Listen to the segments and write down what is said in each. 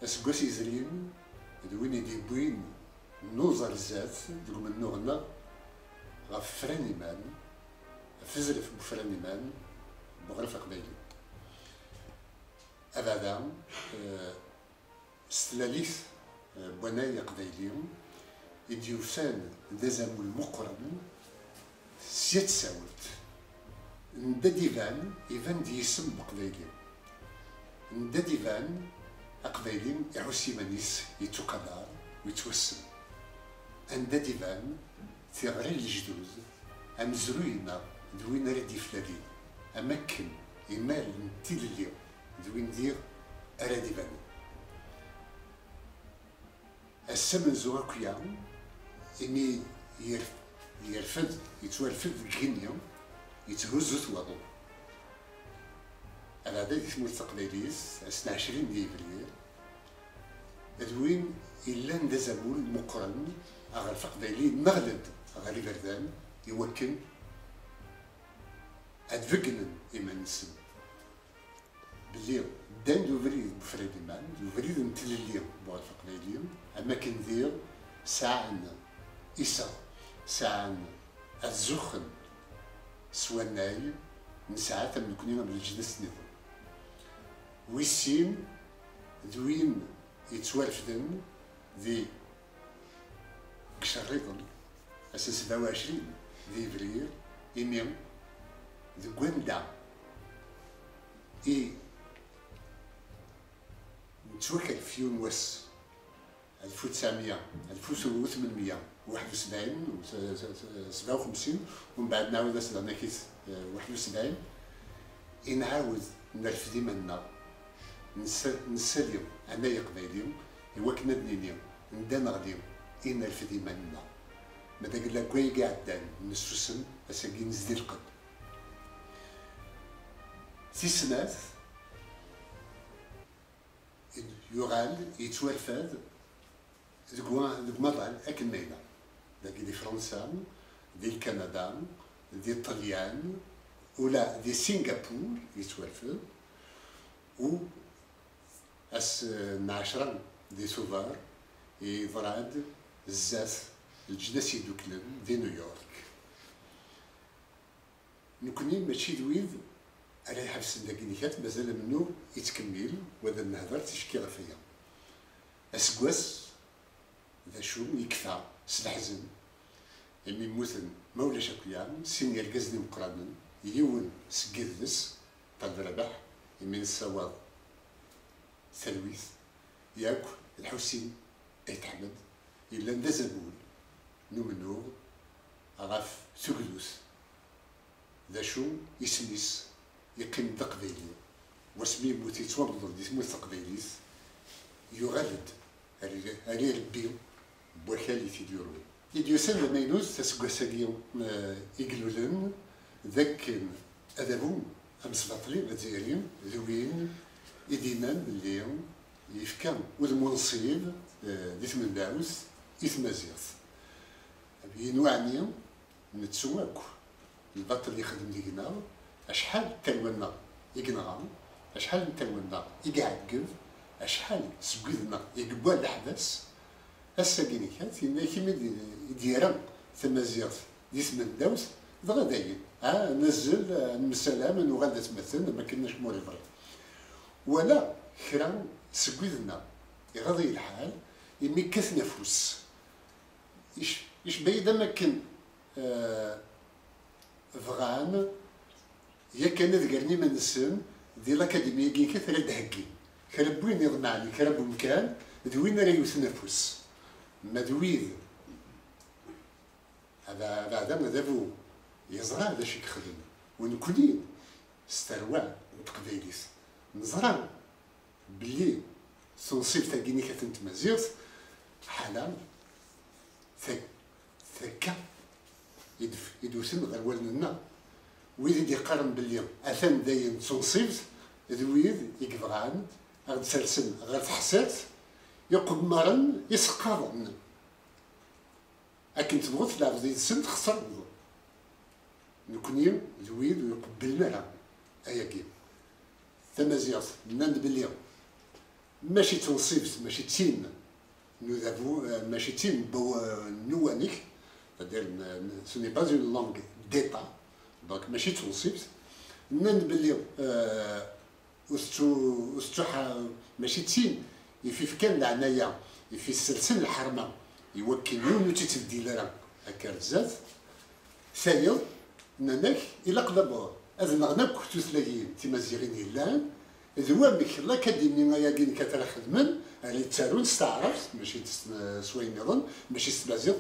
اسكواس يزرين دوين يدي بوين نوزر الزات دوك من نوغنا غف فراني مان فزرف بفراني مان بغرفة قبيلي أبدا ستلاليث بنايا قبيليهم يديوسان دازامو المقرن سيت ساوت ندا ديفان إيفان دي يسم بقبيلي ندا ديفان أقبيلي يعوسي مانيس يتوقدر ويتوسم ندا ديفان تيغري الجدوز أمزروينا دوين ردي فلادي أمكن إيمال نتيل اليوم دوين دير أرادي فاني السمن زواكيا إني يرفد يتوالفد الكينيا يتهزو ثوضو هذا اسمه التقليديس 22 ديفريل دوين إلا ندزمول مقرن أغا الفقديلي مغلد أغا ليفردان يوكن أدفقنن إيمان نسم باللي دان دوفريد بفريد مان دوفريد نتلليم بوغ الفقديليم أما كندير ساعن إسا ساعن الزخن سواناي نسعى تملكنينا بالجنس نظام ويسين دوين يتوالفدن ذي كشريطن أساس 27 ذي فبراير إنيم ذي كواندا نتوكل في يونس 1900 1871 و 57 ومن بعد نعاود صدعنا كيس 71 نعاود نرفد منا نساليو انايا قبايليم يوكنا دنينيم ندان غديم نرفد منا مادا قال لك كوي قاعد دان نسوسن اساكي نزدي القد سيسنات يغال يتوالفاد دوك مضال اكن مينا داكي دي فرنسا دي الكندا دي الطليان ولا دي سنغافور يتوالفاد و اس نعشرة دي سوفار يضراد الزاث الجناس يدوكلن دي نيويورك نكوني ماشي دويد على حبس داكينيكات مازال منو يتكمل وهذا النهضر تشكي غفيا اسكواس ذا شو يكفى سلحزن يمي موثن مولاش اكيان سين يركزني مقرانن يون سكيدس طاد ربح يمي نساوض ثلويث ياك الحسين ايتحمد إلا ندزبول نمنوغ غاف سكدوس ذا شو يسميس يقيم ذا قبيلي واسمي موتي توابضر دي سمو ثقبيليس يغلد هاري ربي بوحالي في ديورو يديوسن لما ينوز تسقساقيو إقلولن ذاك أدابون أمسباطلين الجزائريين ذوين إدينان باللي يفكام والمنصيب دي ثمن داوس إثمازيغ ينوعني نتسواكو البطل يخدم ديكنا أشحال تلونا يقنغام أشحال تلونا يقعقب أشحال سقيدنا يقبوا الأحداث الساقيني كانت كيما ديران تمازيغ دي ثمن داوس دغا داين نزل المسلام انو غادا تمثل ما كناش موري فري ولا كرا سقيدنا يغضي الحال يمي كث نفوس إيش بعيدا ما كان فغان يا كان ذكرني من السن ديال الأكاديمية كي كثر دهكي كربوين يضمعني كربو مكان دوين راه يتنفس ما دويد هذا مذهبو يزرع هذا شي يخدم ونكونين استروان تقبيليس نزرع بلي سونسيب تاكيني كتنت مزيغ حالا ثكا يدوسن غير والدنا ويد يقارن باللي اثان داين سونسيف دويد يكفغان غاد سلسل غاد تحسات يقمرن يسقرن اكن تبغوت تلعب ديال السن تخسر نكوني دويد ويقبلنا لها ايا كيف تمازيغ ناند باللي ماشي تنصيبت ماشي تين nous avons ماشي تين نوانيك c'est-à-dire ce n'est pas une langue d'État donc ماشي تنصيبت نن بلي وستوح ماشي تين يفيف كان العناية يفي السلسل الحرمة يوكل يوم تتبدي لنا هكا رزاز ثانيا ناناك إلا قلب هذا نغناك تثلاثين تمازيغين يلان ذوامك لا كديني ما ياكين كتر خدمن على تارون استعرفت ماشي سوين نظن ماشي سبازيط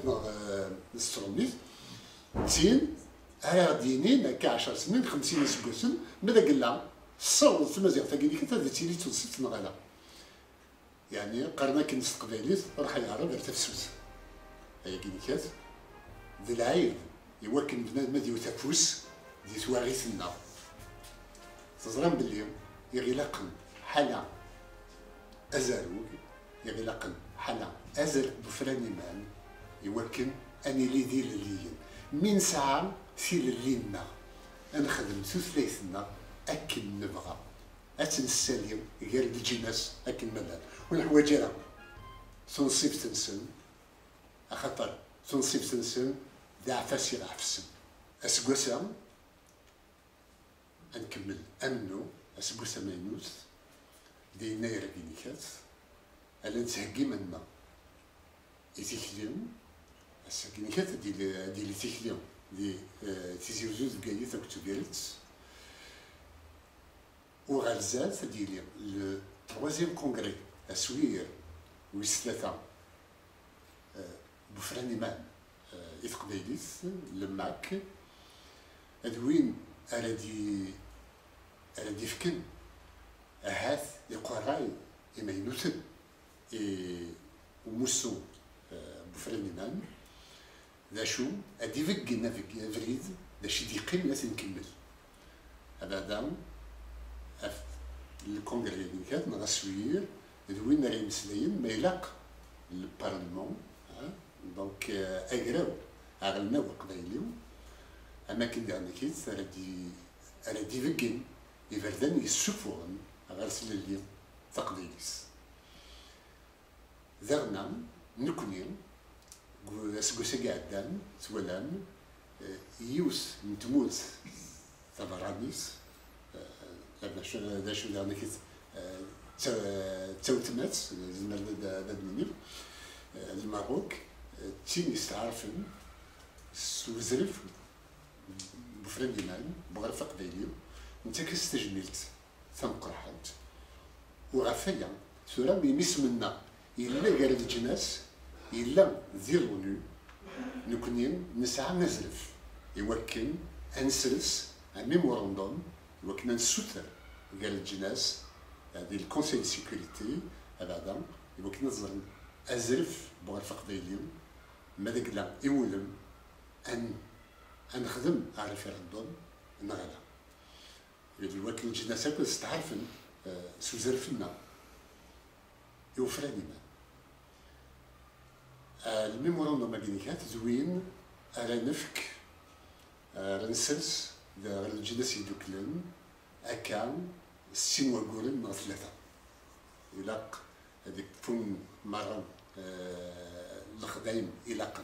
نستروميز تين دينين هكا 10 سنين 50 سكوسن ماذا قلنا الصور تمازيغ تاكيني كتا تيلي توصلت نغالا يعني قرنا كي نستقباليت راح يعرف غير تفسوس هي كينيكات ذي العيب يوكل بنادم ديال تفوس دي تواغيثنا تزرم باللي يغلقن حلا ازاروك يغلقن حلا ازر بفراني مان يوكل اني لي ديال الليين من ساعه سيل اللينا نخدم ثلاثنا اكل نبغى اتنساليم غير الجناس اكل ملال والحواجه تنصيب تنسن خاطر تنصيب تنسن ذا عفاس يلعب في السن اسكوسا نكمل امنو اسكوسا ماينوس دي ناير كينيكات الا نتهكي منا يتيكليم السكينيكات ديال تيكليم دي تيزيوزوز كايت اكتوبيريت وغالزات ديال لو تروازيام كونغري اسوير ويس ثلاثه بفراني مان إثقبيليس لماك أدوين أردي فكن أهاث يقراي إما ينوثن وموسو بفرني مان ذا شو أدي فكنا فريد ذا شي ديقيم لا تنكمل هذا دام الكونغري كانت نغسوير أدوين راهي مسلاين ما يلاق البارلمون دونك اقراو اغلناو قبايليو اماكن ديالنا كيت رادي فكين يفردان يسفون غرسل اللي تقديس ذرنا نكوني اسكوسي قاعدان سولان يوس نتموت تبرانيس لا شو ديالنا كيت توتمات زمر دادني الماروك تين يستعرفن سوزرف بفرن ديمان بغرفة قبيليو نتا كستجملت ثمقرحت وغفايا سورا بيميس منا إلا قال الجناس إلا ذيرونو نكونين نسعى نزرف يوكن أنسرس ان ميموراندوم يوكن نسوتر قال الجناس هذه الكونسيل سيكوريتي هذا يوكن نظن أزرف بغرفة قبيليو ماذا قلنا يولم أن نخدم على ريفيرندوم نغلا دلوقتي نجي ناس هكا تستعرفن سوزرفنا يوفراني ما الميموراندوم ماكينيكات زوين على نفك على نسلس على الجناس يدوكلن أكان السين وقولن مع ثلاثة يلاق هذيك فون مرة الخدايم إلاقا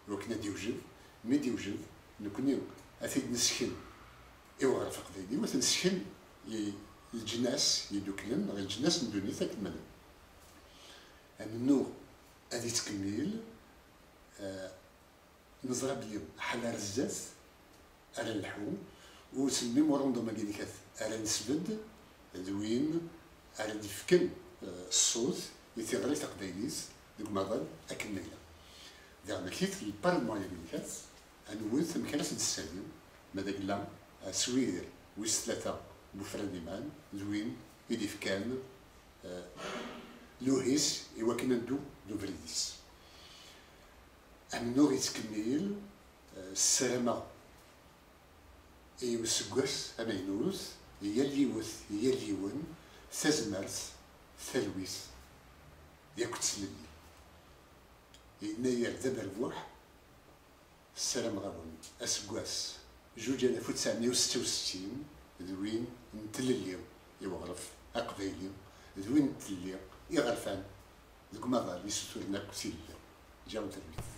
وكنا ديوجد مي ديوجد نكوني أثيد نسخن إيوا غرفة قبيلي وتنسخن الجناس يدوكلن غير الجناس ندوني ثاك المدن أنو هذه تكميل نزرى بلي حلا رزاز على اللحوم وسمي موراندو ماكينيكات على نسبد دوين على ديفكن الصوت يتغري تقبيليس ديك ماضل أكن نقلا ديال كيف البارلمان ماكينيكات أنوث مكانس السالم ماذا قلنا سوير ويس ثلاثة بفران ديمان زوين يديفكان لوهيس يوكن ندو فريديس أنو يتكمل السلامة يوسكوس أمينوس يليوث يليون ثازمارس ثلويس ياكل تسلمي يناير ذا الروح السلام غابون أسكواس 1966 دوين نتلليو يوغرف أقبيليو دوين نتلليو إغرفان ذوك ماغا اللي سوتو لنا كسيل جاو تربيت